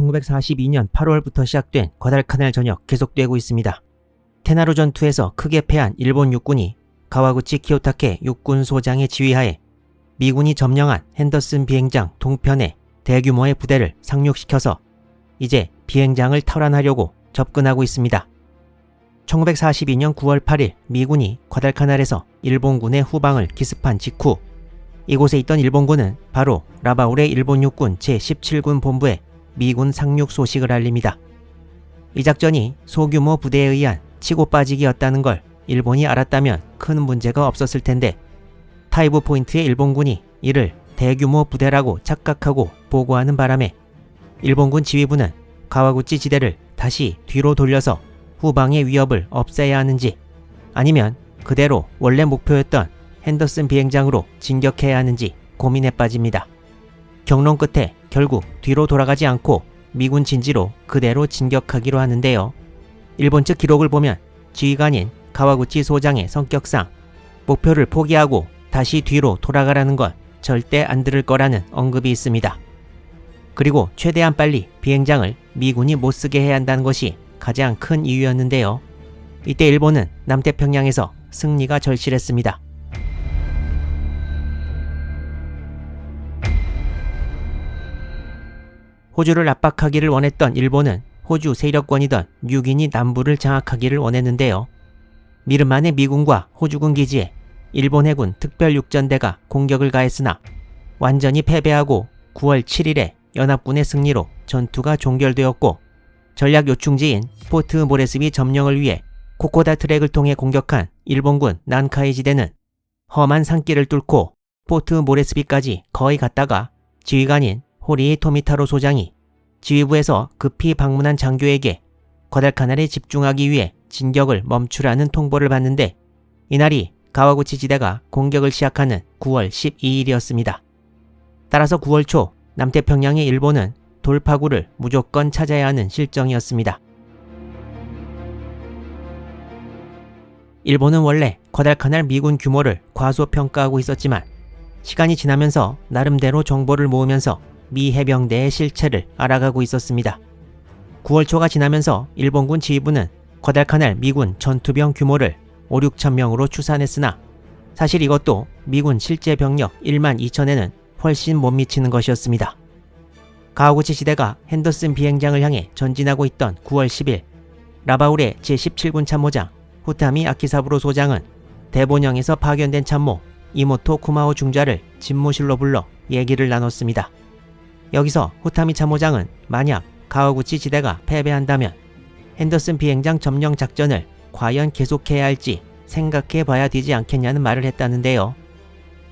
1942년 8월부터 시작된 과달카날 전역 계속되고 있습니다. 테나루 전투에서 크게 패한 일본 육군이 가와구치 키요타케 육군소장의 지휘하에 미군이 점령한 핸더슨 비행장 동편에 대규모의 부대를 상륙시켜서 이제 비행장을 탈환하려고 접근하고 있습니다. 1942년 9월 8일 미군이 과달카날에서 일본군의 후방을 기습한 직후 이곳에 있던 일본군은 바로 라바울의 일본 육군 제17군 본부에 미군 상륙 소식을 알립니다. 이 작전이 소규모 부대에 의한 치고 빠지기였다는 걸 일본이 알았다면 큰 문제가 없었을 텐데 타이브 포인트의 일본군이 이를 대규모 부대라고 착각하고 보고하는 바람에 일본군 지휘부는 가와구치 지대를 다시 뒤로 돌려서 후방의 위협을 없애야 하는지 아니면 그대로 원래 목표였던 핸더슨 비행장으로 진격해야 하는지 고민에 빠집니다. 경론 끝에 결국 뒤로 돌아가지 않고 미군 진지로 그대로 진격하기로 하는데요. 일본 측 기록을 보면 지휘관인 가와구치 소장의 성격상 목표를 포기하고 다시 뒤로 돌아가라는 건 절대 안 들을 거라는 언급이 있습니다. 그리고 최대한 빨리 비행장을 미군이 못 쓰게 해야 한다는 것이 가장 큰 이유였는데요. 이때 일본은 남태평양에서 승리가 절실했습니다. 호주를 압박하기를 원했던 일본은 호주 세력권이던 뉴기니 남부를 장악하기를 원했는데요. 미르만의 미군과 호주군 기지에 일본 해군 특별육전대가 공격을 가했으나 완전히 패배하고 9월 7일에 연합군의 승리로 전투가 종결되었고 전략 요충지인 포트 모레스비 점령을 위해 코코다 트랙을 통해 공격한 일본군 난카이 지대는 험한 산길을 뚫고 포트 모레스비까지 거의 갔다가 지휘관인 호리이 토미타로 소장이 지휘부에서 급히 방문한 장교에게 과달카날에 집중하기 위해 진격을 멈추라는 통보를 받는데 이날이 가와구치 지대가 공격을 시작하는 9월 12일이었습니다. 따라서 9월 초 남태평양의 일본은 돌파구를 무조건 찾아야 하는 실정이었습니다. 일본은 원래 과달카날 미군 규모를 과소평가하고 있었지만 시간이 지나면서 나름대로 정보를 모으면서 미 해병대의 실체를 알아가고 있었습니다. 9월 초가 지나면서 일본군 지휘부는 과달카날 미군 전투병 규모를 5, 6천 명으로 추산했으나 사실 이것도 미군 실제 병력 1만 2천에는 훨씬 못 미치는 것이었습니다. 가와구치 시대가 핸더슨 비행장을 향해 전진하고 있던 9월 10일 라바울의 제17군 참모장 후타미 아키사부로 소장은 대본영에서 파견된 참모 이모토 쿠마오 중자를 집무실로 불러 얘기를 나눴습니다. 여기서 후타미 참모장은 만약 가와구치 지대가 패배한다면 핸더슨 비행장 점령 작전을 과연 계속해야 할지 생각해 봐야 되지 않겠냐는 말을 했다는데요.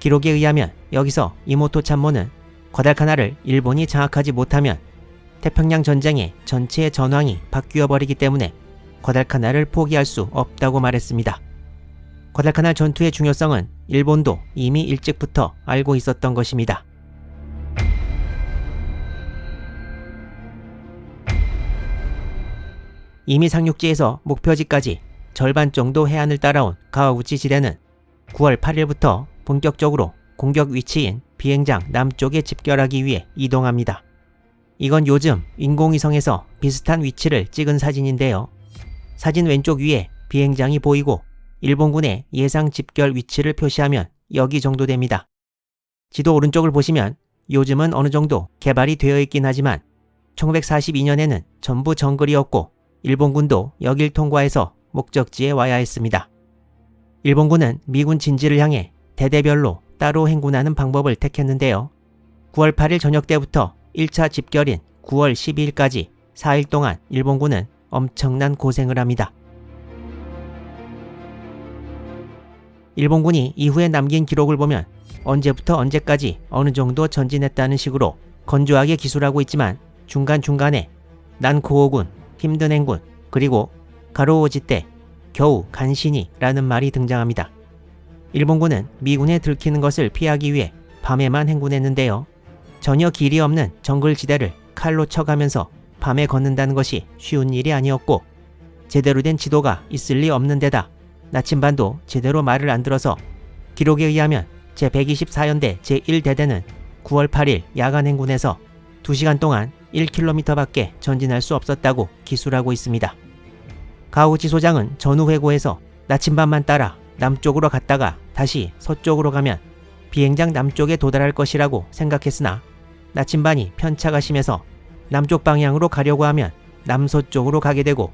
기록에 의하면 여기서 이모토 참모는 과달카날을 일본이 장악하지 못하면 태평양 전쟁의 전체 전황이 바뀌어 버리기 때문에 과달카날을 포기할 수 없다고 말했습니다. 과달카날 전투의 중요성은 일본도 이미 일찍부터 알고 있었던 것입니다. 이미 상륙지에서 목표지까지 절반 정도 해안을 따라온 가와구치 지대는 9월 8일부터 본격적으로 공격 위치인 비행장 남쪽에 집결하기 위해 이동합니다. 이건 요즘 인공위성에서 비슷한 위치를 찍은 사진인데요. 사진 왼쪽 위에 비행장이 보이고 일본군의 예상 집결 위치를 표시하면 여기 정도 됩니다. 지도 오른쪽을 보시면 요즘은 어느 정도 개발이 되어 있긴 하지만 1942년에는 전부 정글이었고 일본군도 여길 통과해서 목적지에 와야 했습니다. 일본군은 미군 진지를 향해 대대별로 따로 행군하는 방법을 택했는데요. 9월 8일 저녁 때부터 1차 집결인 9월 12일까지 4일 동안 일본군은 엄청난 고생을 합니다. 일본군이 이후에 남긴 기록을 보면 언제부터 언제까지 어느 정도 전진했다는 식으로 건조하게 기술하고 있지만 중간중간에 난코오군, 힘든 행군, 그리고 가로오지 때 겨우 간신히 라는 말이 등장합니다. 일본군은 미군에 들키는 것을 피하기 위해 밤에만 행군했는데요. 전혀 길이 없는 정글지대를 칼로 쳐가면서 밤에 걷는다는 것이 쉬운 일이 아니었고 제대로 된 지도가 있을 리 없는 데다 나침반도 제대로 말을 안 들어서 기록에 의하면 제124연대 제1대대는 9월 8일 야간 행군에서 2시간 동안 1km밖에 전진할 수 없었다고 기술하고 있습니다. 가우치 소장은 전후 회고에서 나침반만 따라 남쪽으로 갔다가 다시 서쪽으로 가면 비행장 남쪽에 도달할 것이라고 생각했으나 나침반이 편차가 심해서 남쪽 방향으로 가려고 하면 남서쪽으로 가게 되고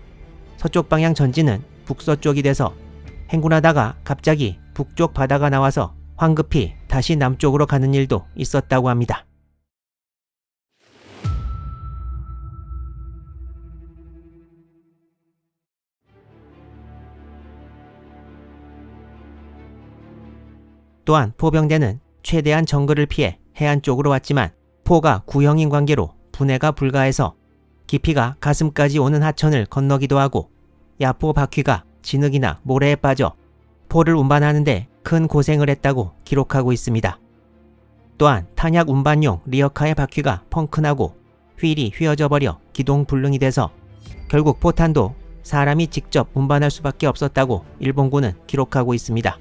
서쪽 방향 전진은 북서쪽이 돼서 행군하다가 갑자기 북쪽 바다가 나와서 황급히 다시 남쪽으로 가는 일도 있었다고 합니다. 또한 포병대는 최대한 정글을 피해 해안 쪽으로 왔지만 포가 구형인 관계로 분해가 불가해서 깊이가 가슴까지 오는 하천을 건너기도 하고 야포 바퀴가 진흙이나 모래에 빠져 포를 운반하는데 큰 고생을 했다고 기록하고 있습니다. 또한 탄약 운반용 리어카의 바퀴가 펑크나고 휠이 휘어져 버려 기동불능이 돼서 결국 포탄도 사람이 직접 운반할 수밖에 없었다고 일본군은 기록하고 있습니다.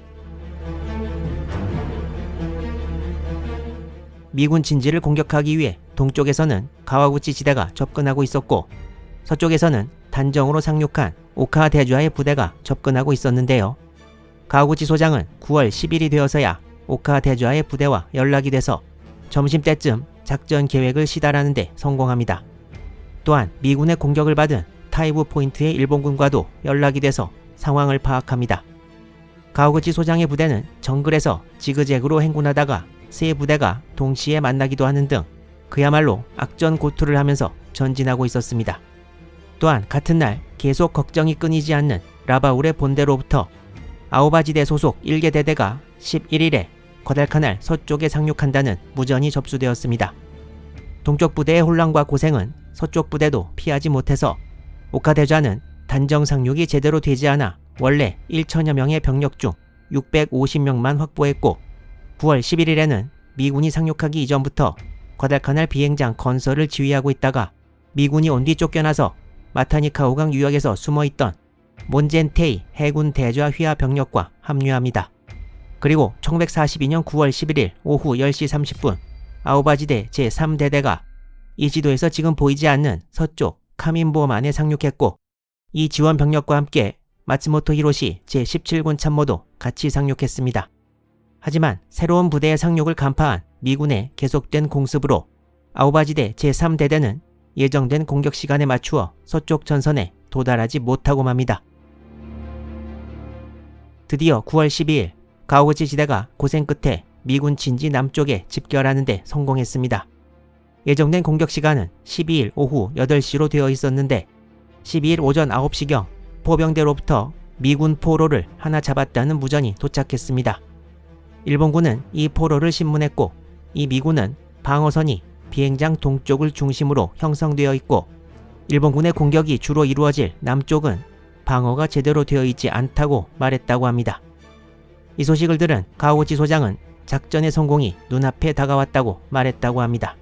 미군 진지를 공격하기 위해 동쪽에서는 가와구치 지대가 접근하고 있었고 서쪽에서는 단정으로 상륙한 오카 대주하의 부대가 접근하고 있었는데요. 가와구치 소장은 9월 10일이 되어서야 오카 대주하의 부대와 연락이 돼서 점심때쯤 작전 계획을 시달하는 데 성공합니다. 또한 미군의 공격을 받은 타이부 포인트의 일본군과도 연락이 돼서 상황을 파악합니다. 가와구치 소장의 부대는 정글에서 지그재그로 행군하다가 세 부대가 동시에 만나기도 하는 등 그야말로 악전고투를 하면서 전진하고 있었습니다. 또한 같은 날 계속 걱정이 끊이지 않는 라바울의 본대로부터 아오바지대 소속 1개 대대가 11일에 과달카날 서쪽에 상륙한다는 무전이 접수되었습니다. 동쪽 부대의 혼란과 고생은 서쪽 부대도 피하지 못해서 오카 대주하는 단정 상륙이 제대로 되지 않아 원래 1천여 명의 병력 중 650명만 확보했고 9월 11일에는 미군이 상륙하기 이전부터 과달카날 비행장 건설을 지휘하고 있다가 미군이 온 뒤 쫓겨나서 마타니카호강 유역에서 숨어있던 몬젠테이 해군 대좌 휘하 병력과 합류합니다. 그리고 1942년 9월 11일 오후 10시 30분 아오바지대 제3대대가 이 지도에서 지금 보이지 않는 서쪽 카민보만에 상륙했고 이 지원 병력과 함께 마츠모토 히로시 제17군 참모도 같이 상륙했습니다. 하지만 새로운 부대의 상륙을 간파한 미군의 계속된 공습으로 아오바지대 제3대대는 예정된 공격 시간에 맞추어 서쪽 전선에 도달하지 못하고 맙니다. 드디어 9월 12일 가오구치 지대가 고생 끝에 미군 진지 남쪽에 집결하는 데 성공했습니다. 예정된 공격 시간은 12일 오후 8시로 되어 있었는데 12일 오전 9시경 포병대로부터 미군 포로를 하나 잡았다는 무전이 도착했습니다. 일본군은 이 포로를 신문했고 이 미군은 방어선이 비행장 동쪽을 중심으로 형성되어 있고 일본군의 공격이 주로 이루어질 남쪽은 방어가 제대로 되어 있지 않다고 말했다고 합니다. 이 소식을 들은 가오구치 소장은 작전의 성공이 눈앞에 다가왔다고 말했다고 합니다.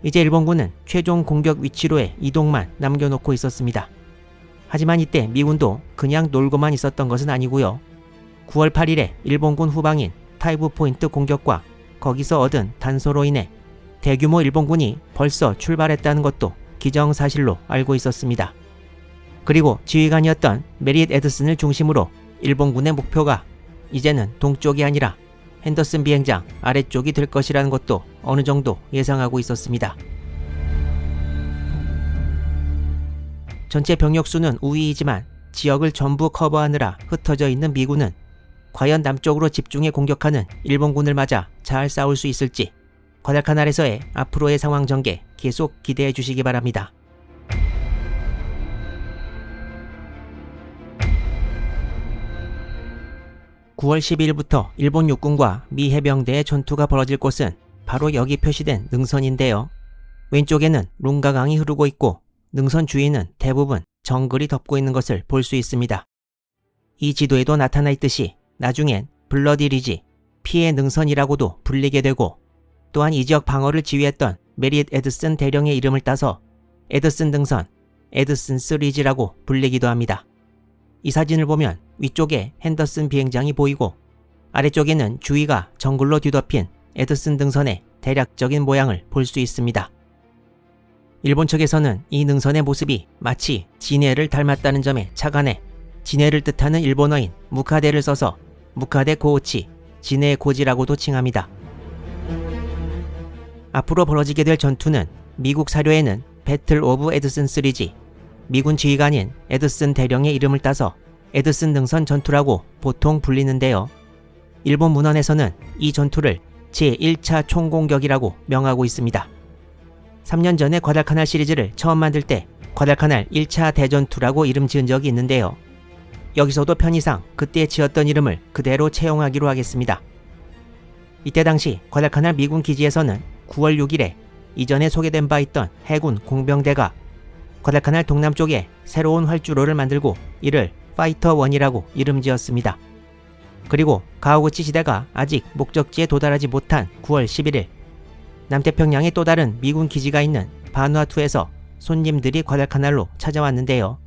이제 일본군은 최종 공격 위치로의 이동만 남겨놓고 있었습니다. 하지만 이때 미군도 그냥 놀고만 있었던 것은 아니고요. 9월 8일에 일본군 후방인 타이부 포인트 공격과 거기서 얻은 단서로 인해 대규모 일본군이 벌써 출발했다는 것도 기정사실로 알고 있었습니다. 그리고 지휘관이었던 메리엣 에드슨을 중심으로 일본군의 목표가 이제는 동쪽이 아니라 핸더슨 비행장 아래쪽이 될 것이라는 것도 어느 정도 예상하고 있었습니다. 전체 병력 수는 우위이지만 지역을 전부 커버하느라 흩어져 있는 미군은 과연 남쪽으로 집중해 공격하는 일본군을 맞아 잘 싸울 수 있을지 과달카날에서의 앞으로의 상황 전개 계속 기대해 주시기 바랍니다. (9월 12일부터) 일본 육군과 미 해병대의 전투가 벌어질 곳은 바로 여기 표시된 능선인데요. 왼쪽에는 룽가강이 흐르고 있고 능선 주위는 대부분 정글이 덮고 있는 것을 볼 수 있습니다. 이 지도에도 나타나 있듯이 나중엔 블러디 리지, 피해 능선이라고도 불리게 되고 또한 이 지역 방어를 지휘했던 메리엣 에드슨 대령의 이름을 따서 에드슨 등선, 에드슨스 리지라고 불리기도 합니다. 이 사진을 보면 위쪽에 핸더슨 비행장이 보이고 아래쪽에는 주위가 정글로 뒤덮인 에드슨 등선의 대략적인 모양을 볼 수 있습니다. 일본 측에서는 이 능선의 모습이 마치 진해를 닮았다는 점에 착안해 진해를 뜻하는 일본어인 무카데를 써서 무카데 고우치, 진해 고지라고도 칭합니다. 앞으로 벌어지게 될 전투는 미국 사료에는 배틀 오브 에드슨 시리즈, 미군 지휘관인 에드슨 대령의 이름을 따서 에드슨 능선 전투라고 보통 불리는데요. 일본 문헌에서는 이 전투를 제1차 총공격이라고 명하고 있습니다. 3년 전에 과달카날 시리즈를 처음 만들 때 과달카날 1차 대전투라고 이름 지은 적이 있는데요. 여기서도 편의상 그때 지었던 이름을 그대로 채용하기로 하겠습니다. 이때 당시 과달카날 미군 기지에서는 9월 6일에 이전에 소개된 바 있던 해군 공병대가 과달카날 동남쪽에 새로운 활주로를 만들고 이를 파이터 1이라고 이름 지었습니다. 그리고 가오구치 시대가 아직 목적지에 도달하지 못한 9월 11일 남태평양에 또 다른 미군 기지가 있는 바누아투에서 손님들이 과달카날로 찾아왔는데요.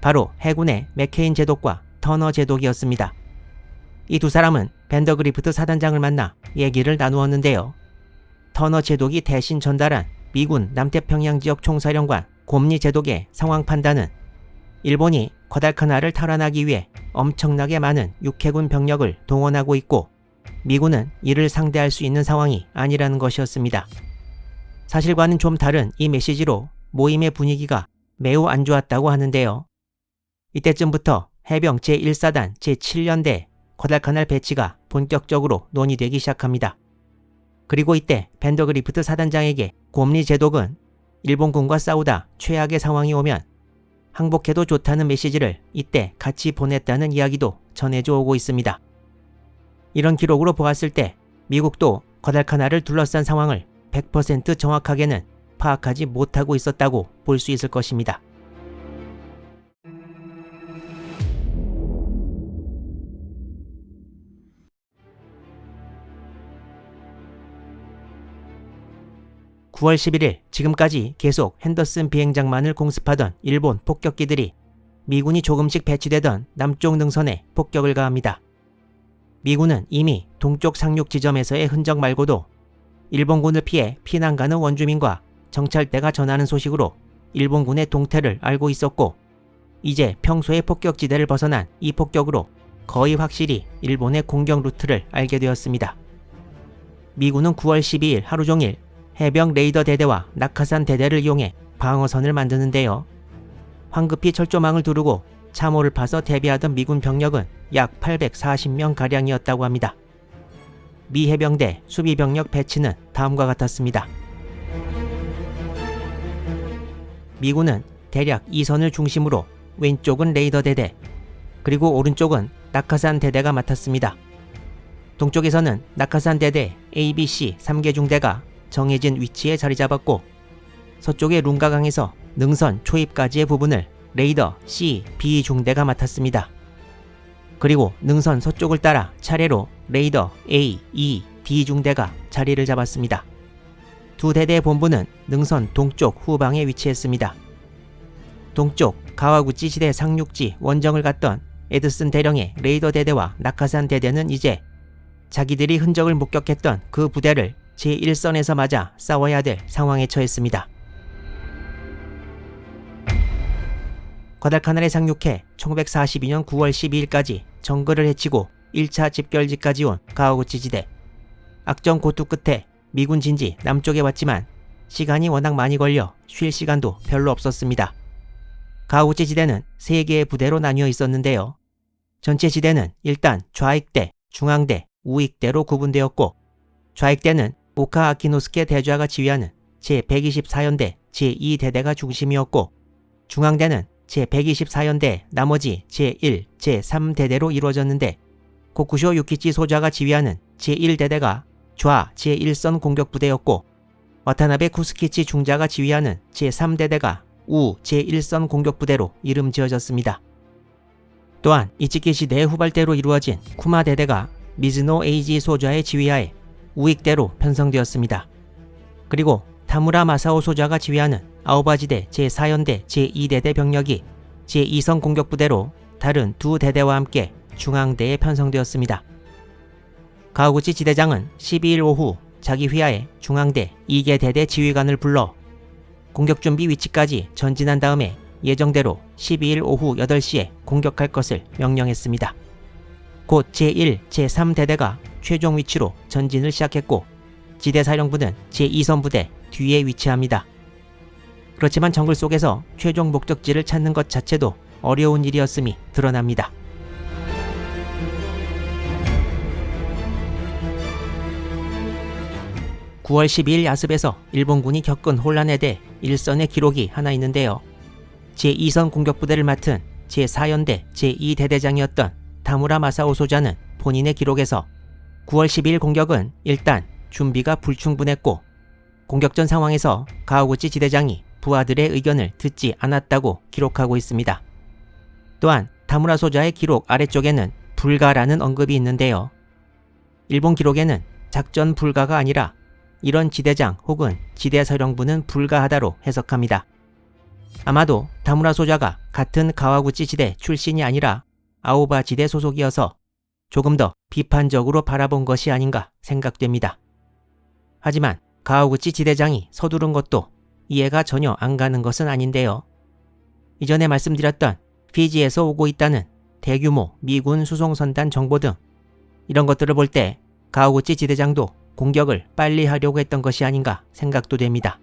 바로 해군의 맥케인 제독과 터너 제독이었습니다. 이 두 사람은 밴더그리프트 사단장을 만나 얘기를 나누었는데요. 터너 제독이 대신 전달한 미군 남태평양 지역 총사령관 곰리 제독의 상황 판단은 일본이 과달카날을 탈환하기 위해 엄청나게 많은 육해군 병력을 동원하고 있고 미군은 이를 상대할 수 있는 상황이 아니라는 것이었습니다. 사실과는 좀 다른 이 메시지로 모임의 분위기가 매우 안 좋았다고 하는데요. 이때쯤부터 해병 제1사단 제7연대 과달카날 배치가 본격적으로 논의되기 시작합니다. 그리고 이때 밴더그리프트 사단장에게 곰리 제독은 일본군과 싸우다 최악의 상황이 오면 항복해도 좋다는 메시지를 이때 같이 보냈다는 이야기도 전해져 오고 있습니다. 이런 기록으로 보았을 때 미국도 과달카날을 둘러싼 상황을 100% 정확하게는 파악하지 못하고 있었다고 볼 수 있을 것입니다. (9월 11일) 지금까지 계속 핸더슨 비행장만을 공습하던 일본 폭격기들이 미군이 조금씩 배치되던 남쪽 능선에 폭격을 가합니다. 미군은 이미 동쪽 상륙 지점에서의 흔적 말고도 일본군을 피해 피난 가는 원주민과 정찰대가 전하는 소식으로 일본군의 동태를 알고 있었고 이제 평소의 폭격지대를 벗어난 이 폭격으로 거의 확실히 일본의 공격 루트를 알게 되었습니다. 미군은 9월 12일 하루 종일 해병 레이더 대대와 낙하산 대대를 이용해 방어선을 만드는데요. 황급히 철조망을 두르고 참호를 파서 대비하던 미군 병력은 약 840명가량이었다고 합니다. 미 해병대 수비병력 배치는 다음과 같았습니다. 미군은 대략 2선을 중심으로 왼쪽은 레이더 대대, 그리고 오른쪽은 낙하산 대대가 맡았습니다. 동쪽에서는 낙하산 대대 ABC 3개 중대가 정해진 위치에 자리 잡았고 서쪽의 룽가강에서 능선 초입까지의 부분을 레이더 C, B 중대가 맡았습니다. 그리고 능선 서쪽을 따라 차례로 레이더 A, E, D 중대가 자리를 잡았습니다. 두 대대의 본부는 능선 동쪽 후방에 위치했습니다. 동쪽 가와구치 시대 상륙지 원정을 갔던 에드슨 대령의 레이더 대대와 낙하산 대대는 이제 자기들이 흔적을 목격했던 그 부대를 제1선에서 맞아 싸워야 될 상황에 처했습니다. 과달카날에 상륙해 1942년 9월 12일까지 정글을 헤치고 1차 집결지까지 온 가와구치 지대. 악전 고투 끝에 미군 진지 남쪽에 왔지만 시간이 워낙 많이 걸려 쉴 시간도 별로 없었습니다. 가와구치 지대는 3개의 부대로 나뉘어 있었는데요. 전체 지대는 일단 좌익대, 중앙대, 우익대로 구분되었고 좌익대는 오카 아키노스케 대주하가 지휘하는 제124연대 제2대대가 중심이었고 중앙대는 제124연대 나머지 제1, 제3대대로 이루어졌는데 고쿠쇼 유키치 소좌가 지휘하는 제1대대가 좌 제1선 공격부대였고 와타나베 쿠스키치 중자가 지휘하는 제3대대가 우 제1선 공격부대로 이름 지어졌습니다. 또한 이치키 시대의 후발대로 이루어진 쿠마 대대가 미즈노 에이지 소좌의 지휘하에 우익대로 편성되었습니다. 그리고 타무라 마사오 소좌가 지휘하는 아오바지대 제4연대 제2대대 병력이 제2선 공격부대로 다른 두 대대와 함께 중앙대에 편성되었습니다. 가와구치 지대장은 12일 오후 자기 휘하에 중앙대 2개 대대 지휘관을 불러 공격 준비 위치까지 전진한 다음에 예정대로 12일 오후 8시에 공격할 것을 명령했습니다. 곧 제1, 제3대대가 최종 위치로 전진을 시작했고 지대사령부는 제2선부대 뒤에 위치합니다. 그렇지만 정글 속에서 최종 목적지를 찾는 것 자체도 어려운 일이었음이 드러납니다. (9월 12일) 야습에서 일본군이 겪은 혼란에 대해 일선의 기록이 하나 있는데요. 제2선 공격부대를 맡은 제4연대 제2대대장이었던 타무라 마사오 소자는 본인의 기록에서 9월 12일 공격은 일단 준비가 불충분했고 공격전 상황에서 가오구치 지대장이 부하들의 의견을 듣지 않았다고 기록하고 있습니다. 또한 타무라 소자의 기록 아래쪽에는 불가라는 언급이 있는데요. 일본 기록에는 작전 불가가 아니라 이런 지대장 혹은 지대사령부는 불가하다로 해석합니다. 아마도 타무라 소자가 같은 가와구치 지대 출신이 아니라 아오바 지대 소속이어서 조금 더 비판적으로 바라본 것이 아닌가 생각됩니다. 하지만 가와구치 지대장이 서두른 것도 이해가 전혀 안 가는 것은 아닌데요. 이전에 말씀드렸던 피지에서 오고 있다는 대규모 미군 수송선단 정보 등 이런 것들을 볼 때 가와구치 지대장도 공격을 빨리 하려고 했던 것이 아닌가 생각도 됩니다.